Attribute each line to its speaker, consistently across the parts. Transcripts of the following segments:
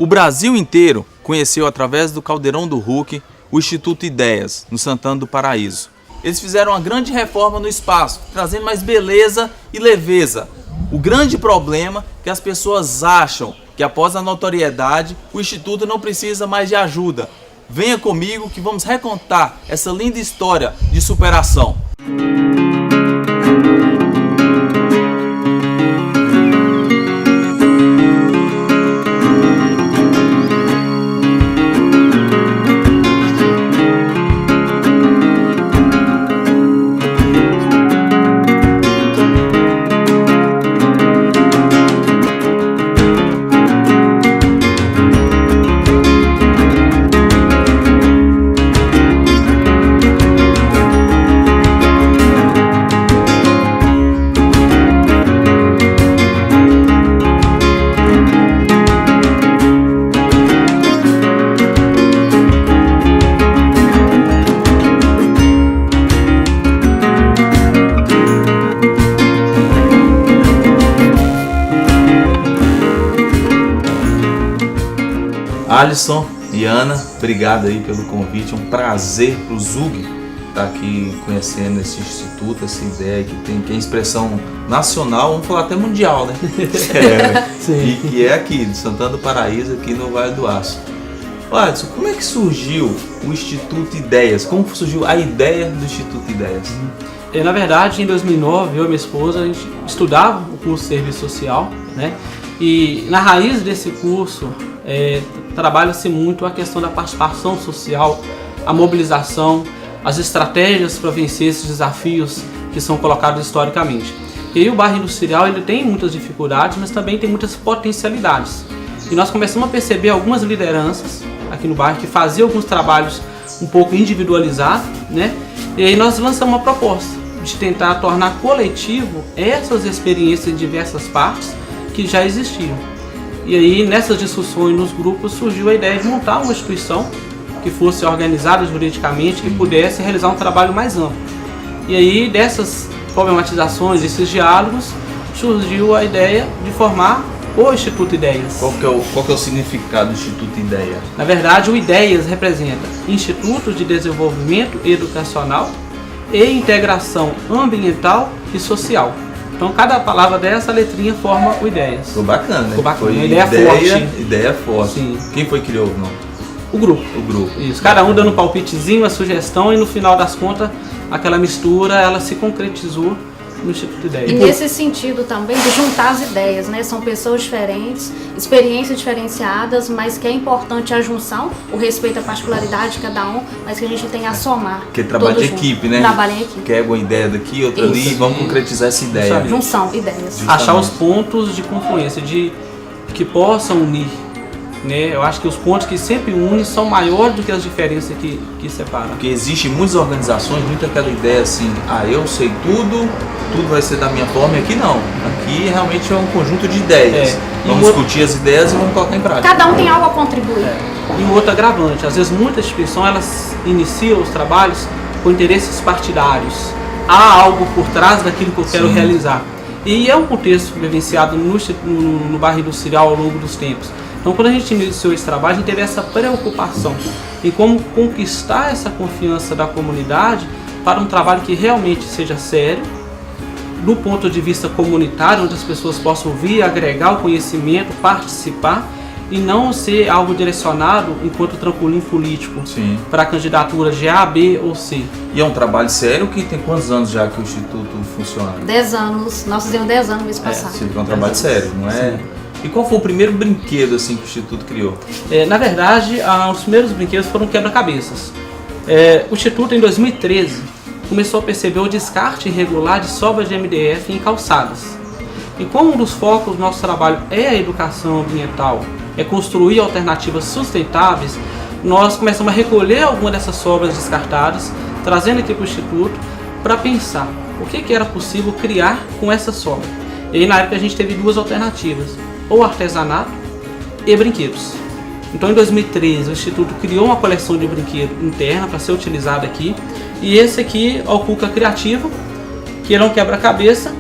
Speaker 1: O Brasil inteiro conheceu através do caldeirão do Huck o Instituto Ideias, no Santana do Paraíso. Eles fizeram uma grande reforma no espaço, trazendo mais beleza e leveza. O grande problema é que as pessoas acham que após a notoriedade, o Instituto não precisa mais de ajuda. Venha comigo que vamos recontar essa linda história de superação. Alisson e Ana, obrigado aí pelo convite, é um prazer para o Zug estar aqui conhecendo esse instituto, essa ideia que é expressão nacional, vamos falar até mundial, né?
Speaker 2: Sim.
Speaker 1: E que é aqui, de Santana do Paraíso, aqui no Vale do Aço. Alisson, como é que surgiu o Instituto Ideias? Como surgiu a ideia do Instituto Ideias?
Speaker 2: Na verdade, em 2009, eu e minha esposa, a gente estudava o curso de Serviço Social, né? E na raiz desse curso, trabalha-se muito a questão da participação social, a mobilização, as estratégias para vencer esses desafios que são colocados historicamente. E aí o bairro industrial ele tem muitas dificuldades, mas também tem muitas potencialidades. E nós começamos a perceber algumas lideranças aqui no bairro que faziam alguns trabalhos um pouco individualizados, né? E aí nós lançamos uma proposta de tentar tornar coletivo essas experiências em diversas partes que já existiam. E aí, nessas discussões nos grupos, surgiu a ideia de montar uma instituição que fosse organizada juridicamente, que pudesse realizar um trabalho mais amplo. E aí, dessas problematizações, desses diálogos, surgiu a ideia de formar o Instituto Ideias.
Speaker 1: Qual que é o significado do Instituto Ideias?
Speaker 2: Na verdade, o Ideias representa Instituto de Desenvolvimento Educacional e Integração Ambiental e Social. Então, cada palavra dessa letrinha forma o Ideias.
Speaker 1: Ficou bacana, né?
Speaker 2: Ficou bacana.
Speaker 1: Foi
Speaker 2: Uma ideia forte.
Speaker 1: Ideia forte.
Speaker 2: Sim.
Speaker 1: Quem foi que criou o nome?
Speaker 2: O grupo.
Speaker 1: O grupo.
Speaker 2: Isso. Cada um dando um palpitezinho, uma sugestão e no final das contas, aquela mistura, ela se concretizou no Instituto Ideias.
Speaker 3: E nesse sentido também de juntar as ideias, né? São pessoas diferentes, experiências diferenciadas, mas que é importante a junção, o respeito à particularidade de cada um, mas que a gente tem a somar.
Speaker 1: Que é trabalho de equipe, né?
Speaker 3: Trabalho em equipe.
Speaker 1: Quer uma ideia daqui, outra ali, e vamos concretizar essa ideia.
Speaker 3: Junção, ideias.
Speaker 1: Justamente.
Speaker 2: Achar os pontos de confluência, que possam unir. Né? Eu acho que os pontos que sempre unem são maiores do que as diferenças que separam.
Speaker 1: Porque existem muitas organizações, muita aquela ideia assim, eu sei tudo vai ser da minha forma, e aqui não. Aqui realmente é um conjunto de ideias. Vamos discutir as ideias e vamos colocar em prática.
Speaker 3: Cada um tem algo a contribuir.
Speaker 2: E um outro agravante, às vezes muitas instituições elas iniciam os trabalhos com interesses partidários. Há algo por trás daquilo que eu quero realizar. E é um contexto vivenciado no bairro industrial ao longo dos tempos. Então, quando a gente iniciou esse trabalho, a gente teve essa preocupação em como conquistar essa confiança da comunidade para um trabalho que realmente seja sério, do ponto de vista comunitário, onde as pessoas possam vir, agregar o conhecimento, participar, e não ser algo direcionado enquanto trampolim político para a candidatura de A, B ou C.
Speaker 1: E é um trabalho sério que tem quantos anos já que o Instituto funciona?
Speaker 3: 10 anos, nós fizemos 10 anos no mês passado.
Speaker 1: É um trabalho sério, não é? Sim. E qual foi o primeiro brinquedo assim que o Instituto criou?
Speaker 2: Na verdade, os primeiros brinquedos foram quebra-cabeças. O Instituto, em 2013, começou a perceber o descarte irregular de sobras de MDF em calçadas. E como um dos focos do nosso trabalho é a educação ambiental, é construir alternativas sustentáveis, nós começamos a recolher algumas dessas sobras descartadas, trazendo aqui para o Instituto para pensar o que era possível criar com essa sobra. E aí, na época, a gente teve duas alternativas, ou artesanato e brinquedos. Então, em 2013, o Instituto criou uma coleção de brinquedos interna para ser utilizada aqui. E esse aqui é o Cuca Criativo, que ele é um quebra-cabeça,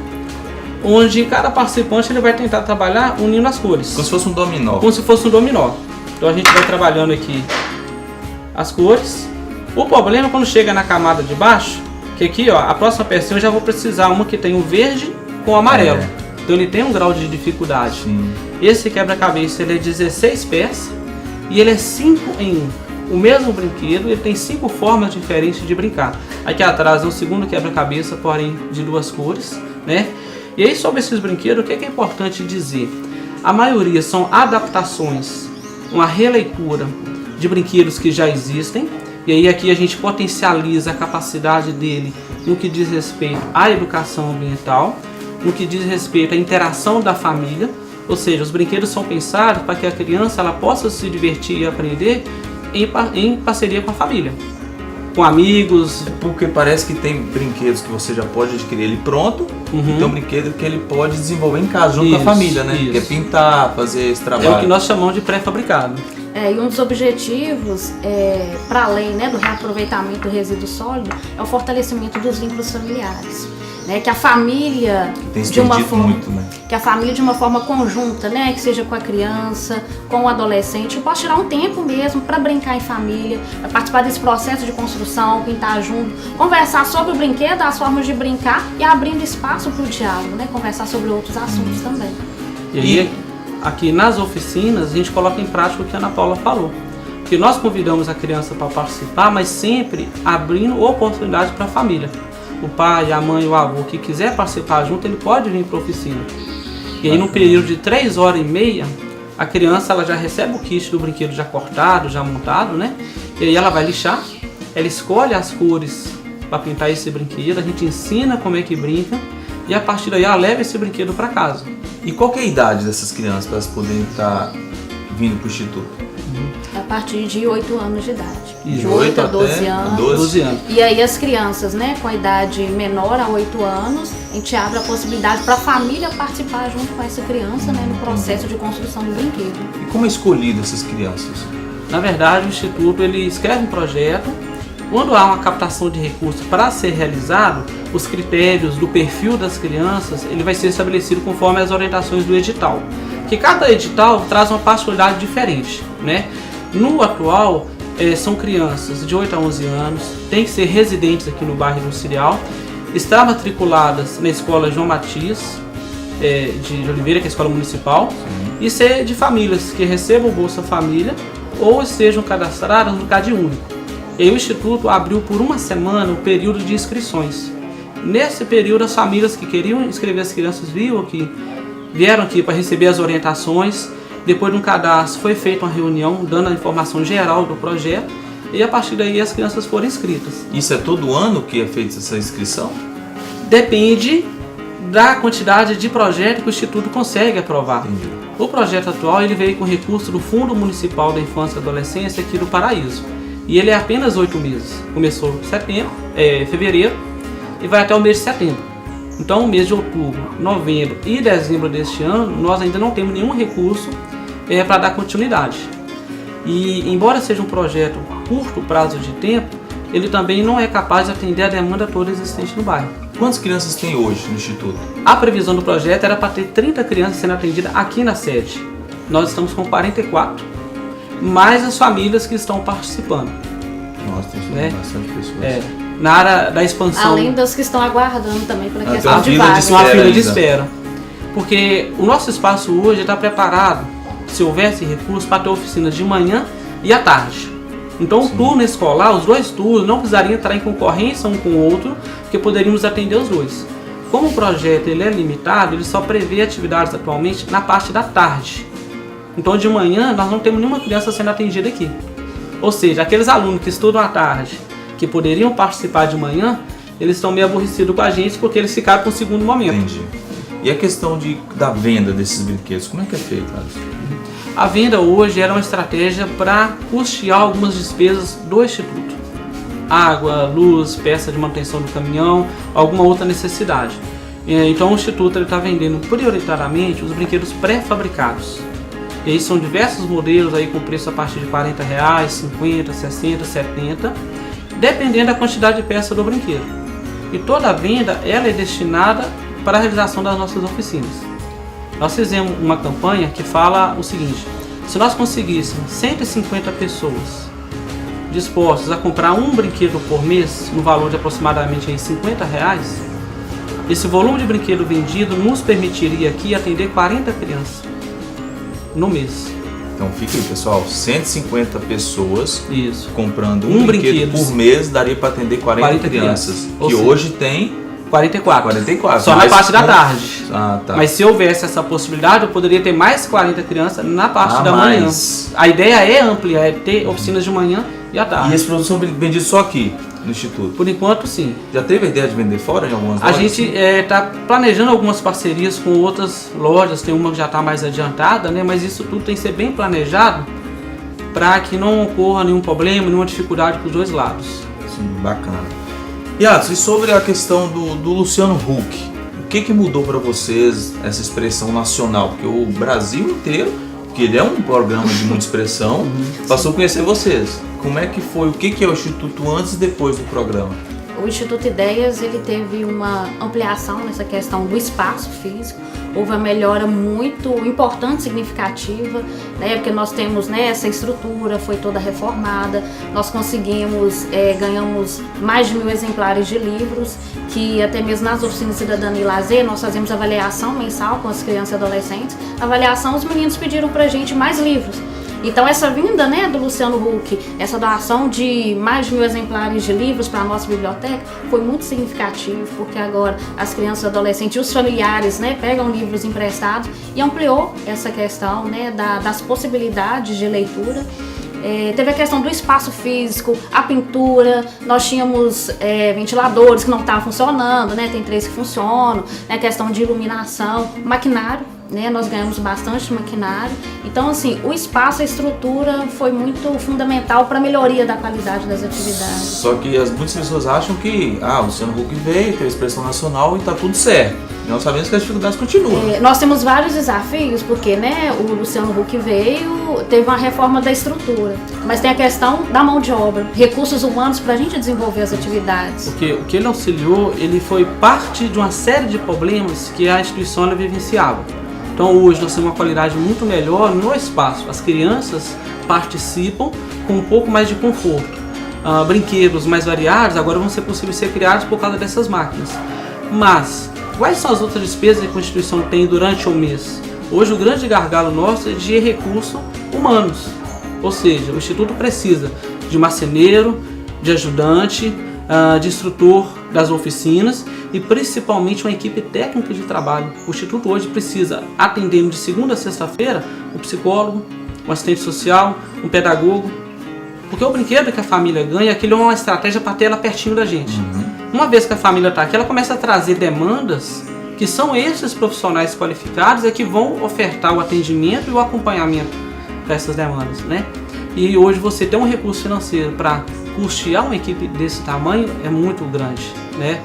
Speaker 2: onde cada participante ele vai tentar trabalhar unindo as cores.
Speaker 1: Como se fosse um dominó.
Speaker 2: Como se fosse um dominó. Então a gente vai trabalhando aqui as cores. O problema é quando chega na camada de baixo, que aqui, ó, a próxima pecinha eu já vou precisar uma que tem o verde com o amarelo. Então ele tem um grau de dificuldade.
Speaker 1: Sim.
Speaker 2: Esse quebra-cabeça ele é 16 peças e ele é 5 em 1. O mesmo brinquedo, ele tem 5 formas diferentes de brincar. Aqui atrás é o segundo quebra-cabeça, porém de 2 cores, né? E aí sobre esses brinquedos, o que é importante dizer? A maioria são adaptações, uma releitura de brinquedos que já existem. E aí aqui a gente potencializa a capacidade dele no que diz respeito à educação ambiental, no que diz respeito à interação da família. Ou seja, os brinquedos são pensados para que a criança ela possa se divertir e aprender em parceria com a família, com amigos.
Speaker 1: Porque parece que tem brinquedos que você já pode adquirir ele pronto, e tem um brinquedo que ele pode desenvolver em casa, junto com a família, né? Que é pintar, fazer esse trabalho.
Speaker 2: É o que nós chamamos de pré-fabricado.
Speaker 3: E um dos objetivos, para além, né, do reaproveitamento do resíduo sólido, é o fortalecimento dos vínculos familiares. Né, que a família de uma forma muito, né? Que a família de uma forma conjunta, né, que seja com a criança, com o adolescente, possa tirar um tempo mesmo para brincar em família, para participar desse processo de construção, pintar junto, conversar sobre o brinquedo, as formas de brincar e abrindo espaço para o diálogo, né, conversar sobre outros assuntos também.
Speaker 2: E aí, aqui nas oficinas a gente coloca em prática o que a Ana Paula falou, que nós convidamos a criança para participar, mas sempre abrindo oportunidade para a família. O pai, a mãe, o avô que quiser participar junto, ele pode vir para a oficina. E aí, num período de 3h30, a criança ela já recebe o kit do brinquedo já cortado, já montado, né? E aí ela vai lixar, ela escolhe as cores para pintar esse brinquedo, a gente ensina como é que brinca e a partir daí ela leva esse brinquedo para casa.
Speaker 1: E qual que é a idade dessas crianças para elas poderem estar vindo para o Instituto?
Speaker 3: A partir de 8 anos de idade.
Speaker 1: De
Speaker 3: 8 a 12 anos.
Speaker 2: 12 anos.
Speaker 3: E aí as crianças, né, com a idade menor a 8 anos, a gente abre a possibilidade para a família participar junto com essa criança, né, no processo de construção do brinquedo.
Speaker 1: E como é escolhido essas crianças?
Speaker 2: Na verdade, o Instituto ele escreve um projeto. Quando há uma captação de recursos para ser realizado, os critérios do perfil das crianças ele vai ser estabelecido conforme as orientações do edital. Que cada edital traz uma particularidade diferente, né? No atual, são crianças de 8 a 11 anos, tem que ser residentes aqui no bairro Industrial, estar matriculadas na escola João Matias de Oliveira, que é a escola municipal, e ser de famílias que recebam Bolsa Família ou estejam cadastradas no CAD único. E aí o Instituto abriu por uma semana o período de inscrições. Nesse período, as famílias que queriam inscrever as crianças vieram aqui para receber as orientações. Depois de um cadastro foi feita uma reunião dando a informação geral do projeto e a partir daí as crianças foram inscritas.
Speaker 1: Isso é todo ano que é feita essa inscrição?
Speaker 2: Depende da quantidade de projeto que o Instituto consegue aprovar.
Speaker 1: Entendi.
Speaker 2: O projeto atual ele veio com recurso do Fundo Municipal da Infância e Adolescência aqui do Paraíso e ele é apenas 8 meses. Começou em fevereiro e vai até o mês de setembro. Então, o mês de outubro, novembro e dezembro deste ano, nós ainda não temos nenhum recurso para dar continuidade. E, embora seja um projeto curto prazo de tempo, ele também não é capaz de atender a demanda toda existente no bairro.
Speaker 1: Quantas crianças tem hoje no Instituto?
Speaker 2: A previsão do projeto era para ter 30 crianças sendo atendidas aqui na sede. Nós estamos com 44, mais as famílias que estão participando.
Speaker 1: Nossa, tem bastante pessoas.
Speaker 2: Na área da expansão.
Speaker 3: Além das que estão aguardando também pela questão de
Speaker 1: fila
Speaker 3: vagas.
Speaker 2: Uma fila de espera. Porque o nosso espaço hoje está preparado, se houvesse recurso, para ter oficinas de manhã e à tarde. Então o turno escolar, os 2 turnos, não precisariam entrar em concorrência um com o outro, porque poderíamos atender os 2. Como o projeto ele é limitado, ele só prevê atividades atualmente na parte da tarde. Então de manhã nós não temos nenhuma criança sendo atendida aqui. Ou seja, aqueles alunos que estudam à tarde, que poderiam participar de manhã, eles estão meio aborrecidos com a gente porque eles ficaram para o segundo momento.
Speaker 1: Entendi. E a questão da venda desses brinquedos, como é que é feito, Alisson?
Speaker 2: A venda hoje era uma estratégia para custear algumas despesas do Instituto. Água, luz, peça de manutenção do caminhão, alguma outra necessidade. Então o Instituto está vendendo prioritariamente os brinquedos pré-fabricados. E aí são diversos modelos aí com preço a partir de R$40, 50, 60, 70, dependendo da quantidade de peça do brinquedo. E toda a venda ela é destinada para a realização das nossas oficinas. Nós fizemos uma campanha que fala o seguinte: Se nós conseguíssemos 150 pessoas dispostas a comprar um brinquedo por mês, no valor de aproximadamente aí R$50, esse volume de brinquedo vendido nos permitiria aqui atender 40 crianças no mês.
Speaker 1: Então fica aí, pessoal, 150 pessoas
Speaker 2: Isso.
Speaker 1: comprando um brinquedo por mês daria para atender 40 crianças. Que hoje tem 44.
Speaker 2: Só na parte da tarde.
Speaker 1: Tá.
Speaker 2: Mas se houvesse essa possibilidade, eu poderia ter mais 40 crianças na parte da manhã. A ideia é ampliar, é ter oficinas de manhã e à tarde.
Speaker 1: E esses produtos são vendidos só aqui no Instituto?
Speaker 2: Por enquanto, sim.
Speaker 1: Já teve a ideia de vender fora em algumas lojas?
Speaker 2: A gente está planejando algumas parcerias com outras lojas, tem uma que já está mais adiantada, né? Mas isso tudo tem que ser bem planejado para que não ocorra nenhum problema, nenhuma dificuldade para os dois lados.
Speaker 1: Sim, bacana. E sobre a questão do Luciano Huck, o que mudou para vocês essa expressão nacional? Porque o Brasil inteiro, porque ele é um programa de muita expressão, passou a conhecer vocês. Como é que foi? O que é o Instituto antes e depois do programa?
Speaker 3: O Instituto Ideias ele teve uma ampliação nessa questão do espaço físico. Houve uma melhora muito importante, significativa, né? Porque nós temos, né, essa estrutura, foi toda reformada, nós conseguimos, ganhamos mais de 1000 exemplares de livros, que até mesmo nas oficinas de cidadania e lazer, nós fazemos avaliação mensal com as crianças e adolescentes. Na avaliação, os meninos pediram pra gente mais livros. Então essa vinda, né, do Luciano Huck, essa doação de mais de 1000 exemplares de livros para a nossa biblioteca foi muito significativo, porque agora as crianças e adolescentes e os familiares, né, pegam livros emprestados e ampliou essa questão, né, das possibilidades de leitura. Teve a questão do espaço físico, a pintura, nós tínhamos ventiladores que não estavam funcionando, né, tem 3 que funcionam, né, questão de iluminação, maquinário, né, nós ganhamos bastante maquinário. Então, assim, o espaço, a estrutura foi muito fundamental para a melhoria da qualidade das atividades.
Speaker 1: Só que muitas pessoas acham que o Luciano Huck veio, teve a expressão nacional e está tudo certo. Nós sabemos que as dificuldades continuam.
Speaker 3: Nós temos vários desafios, porque, né, o Luciano Huck veio, teve uma reforma da estrutura, mas tem a questão da mão de obra, recursos humanos para a gente desenvolver as atividades.
Speaker 2: Porque o que ele auxiliou, ele foi parte de uma série de problemas que a instituição vivenciava. Então hoje nós temos uma qualidade muito melhor no espaço. As crianças participam com um pouco mais de conforto. Brinquedos mais variados agora vão ser possíveis ser criados por causa dessas máquinas. Mas quais são as outras despesas que a instituição tem durante o mês? Hoje o grande gargalo nosso é de recursos humanos. Ou seja, o Instituto precisa de marceneiro, de ajudante, de instrutor das oficinas e principalmente uma equipe técnica de trabalho. O Instituto hoje precisa, atendendo de segunda a sexta-feira, um psicólogo, um assistente social, um pedagogo, porque o brinquedo que a família ganha, aquilo é uma estratégia para ter ela pertinho da gente. Uma vez que a família está aqui, ela começa a trazer demandas que são esses profissionais qualificados que vão ofertar o atendimento e o acompanhamento para essas demandas, né? E hoje você ter um recurso financeiro para custear uma equipe desse tamanho é muito grande, né?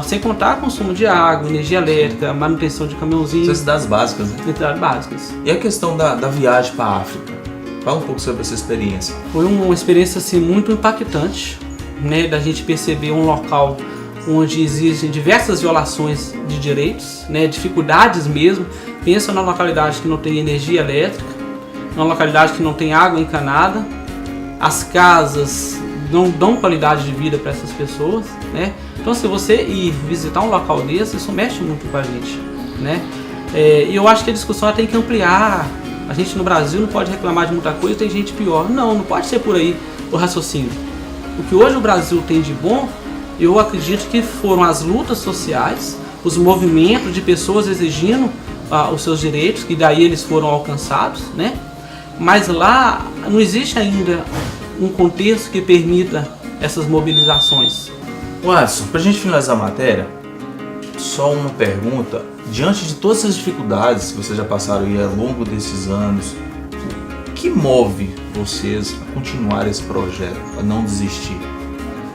Speaker 2: Sem contar consumo de água, energia elétrica, manutenção de caminhãozinho.
Speaker 1: Necessidades básicas, né?
Speaker 2: Necessidades básicas.
Speaker 1: E a questão da viagem para a África? Fala um pouco sobre essa experiência.
Speaker 2: Foi uma experiência assim, muito impactante, né? Da gente perceber um local onde existem diversas violações de direitos, né? Dificuldades mesmo. Pensa numa localidade que não tem energia elétrica, numa localidade que não tem água encanada, as casas não dão qualidade de vida para essas pessoas, né? Então, se você ir visitar um local desse, isso mexe muito com a gente, né? E eu acho que a discussão tem que ampliar. A gente no Brasil não pode reclamar de muita coisa, tem gente pior. Não pode ser por aí o raciocínio. O que hoje o Brasil tem de bom, eu acredito que foram as lutas sociais, os movimentos de pessoas exigindo os seus direitos, que daí eles foram alcançados, né? Mas lá não existe ainda um contexto que permita essas mobilizações.
Speaker 1: Watson, para a gente finalizar a matéria, só uma pergunta. Diante de todas essas dificuldades que vocês já passaram aí ao longo desses anos, o que move vocês a continuar esse projeto, a não desistir?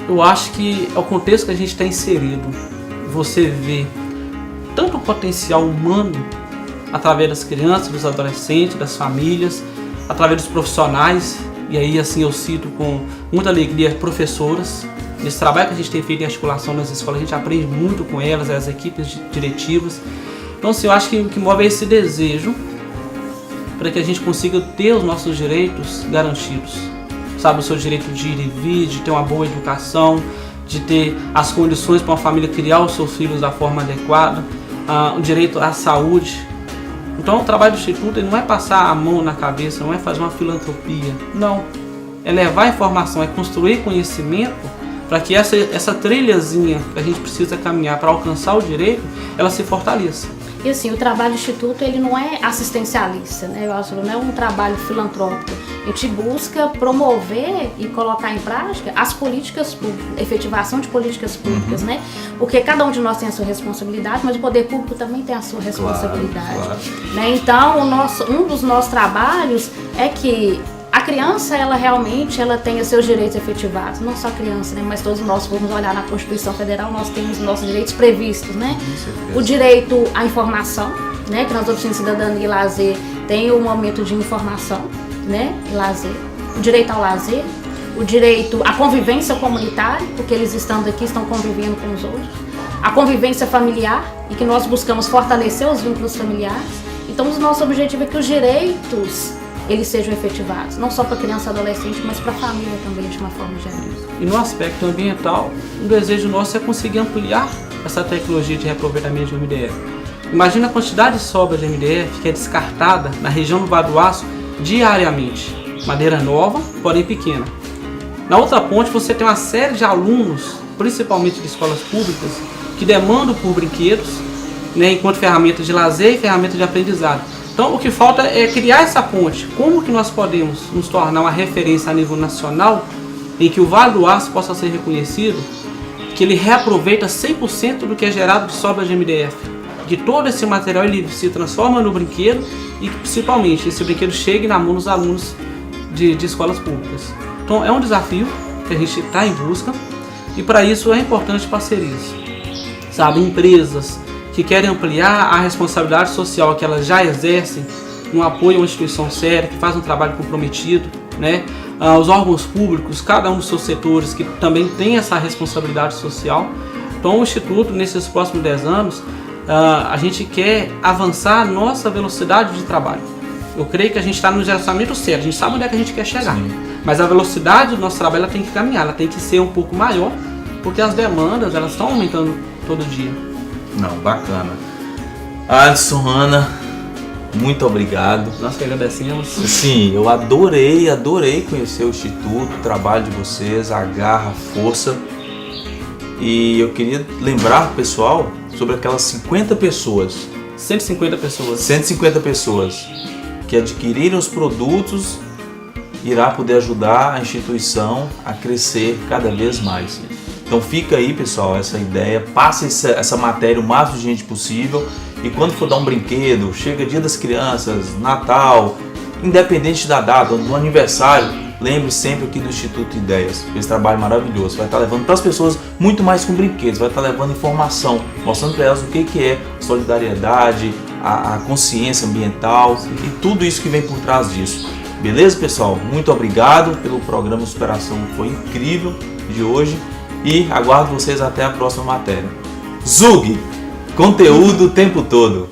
Speaker 2: Eu acho que é o contexto que a gente está inserido. Você vê tanto o potencial humano através das crianças, dos adolescentes, das famílias, através dos profissionais, e aí assim eu cito com muita alegria professoras. Nesse trabalho que a gente tem feito em articulação nas escolas, a gente aprende muito com elas, as equipes diretivas. Então assim, eu acho que o que move é esse desejo para que a gente consiga ter os nossos direitos garantidos. Sabe, o seu direito de ir e vir, de ter uma boa educação, de ter as condições para uma família criar os seus filhos da forma adequada, o direito à saúde. Então o trabalho do Instituto não é passar a mão na cabeça, não é fazer uma filantropia, não. É levar informação, é construir conhecimento para que essa trilhazinha que a gente precisa caminhar para alcançar o direito, ela se fortaleça.
Speaker 3: E assim, o trabalho do Instituto, ele não é assistencialista, né? Eu acho que não é um trabalho filantrópico. A gente busca promover e colocar em prática as políticas públicas, efetivação de políticas públicas, né? Porque cada um de nós tem a sua responsabilidade, mas o poder público também tem a sua responsabilidade. Claro. Né? Então, um dos nossos trabalhos é que a criança, ela realmente tenha seus direitos efetivados, não só a criança, né? Mas todos nós, vamos olhar na Constituição Federal, nós temos nossos direitos previstos, né? O direito à informação, né? Que nas oficinas de cidadania e lazer tem o momento de informação, né? E lazer. O direito ao lazer, o direito à convivência comunitária, porque eles estando aqui estão convivendo com os outros, a convivência familiar, e que nós buscamos fortalecer os vínculos familiares. Então, o nosso objetivo é que os direitos eles sejam efetivados, não só para criança e adolescente, mas para a família também, de uma forma geral.
Speaker 2: E no aspecto ambiental, o desejo nosso é conseguir ampliar essa tecnologia de reaproveitamento de MDF. Imagina a quantidade de sobra de MDF que é descartada na região do Vale do Aço diariamente. Madeira nova, porém pequena. Na outra ponte você tem uma série de alunos, principalmente de escolas públicas, que demandam por brinquedos, né, enquanto ferramentas de lazer e ferramentas de aprendizado. Então o que falta é criar essa ponte. Como que nós podemos nos tornar uma referência a nível nacional em que o Vale do Aço possa ser reconhecido, que ele reaproveita 100% do que é gerado de sobra de MDF, que todo esse material ele se transforma no brinquedo e que principalmente esse brinquedo chegue na mão dos alunos de escolas públicas. Então é um desafio que a gente está em busca e para isso é importante parcerias, sabe, empresas que querem ampliar a responsabilidade social que elas já exercem no apoio a uma instituição séria, que faz um trabalho comprometido, né? Os órgãos públicos, cada um dos seus setores que também tem essa responsabilidade social. Então o Instituto, nesses próximos 10 anos, a gente quer avançar a nossa velocidade de trabalho. Eu creio que a gente está no direcionamento certo, a gente sabe onde é que a gente quer chegar. Sim. Mas a velocidade do nosso trabalho ela tem que caminhar, ela tem que ser um pouco maior, porque as demandas elas estão aumentando todo dia.
Speaker 1: Não, bacana. Alisson, Ana, muito obrigado.
Speaker 2: Nós que agradecemos.
Speaker 1: Sim, eu adorei conhecer o Instituto, o trabalho de vocês, a garra, a força. E eu queria lembrar, pessoal, sobre aquelas 50 pessoas.
Speaker 2: 150 pessoas.
Speaker 1: 150 pessoas que adquiriram os produtos irá poder ajudar a instituição a crescer cada vez mais. Então fica aí, pessoal, essa ideia, passa essa matéria o máximo de gente possível e quando for dar um brinquedo, chega Dia das Crianças, Natal, independente da data, do aniversário, lembre sempre aqui do Instituto Ideias, esse trabalho maravilhoso, vai estar levando para as pessoas muito mais que brinquedos, vai estar levando informação, mostrando para elas o que é solidariedade, a consciência ambiental e tudo isso que vem por trás disso. Beleza, pessoal? Muito obrigado pelo programa Superação, foi incrível de hoje. E aguardo vocês até a próxima matéria. Zug! Conteúdo o tempo todo!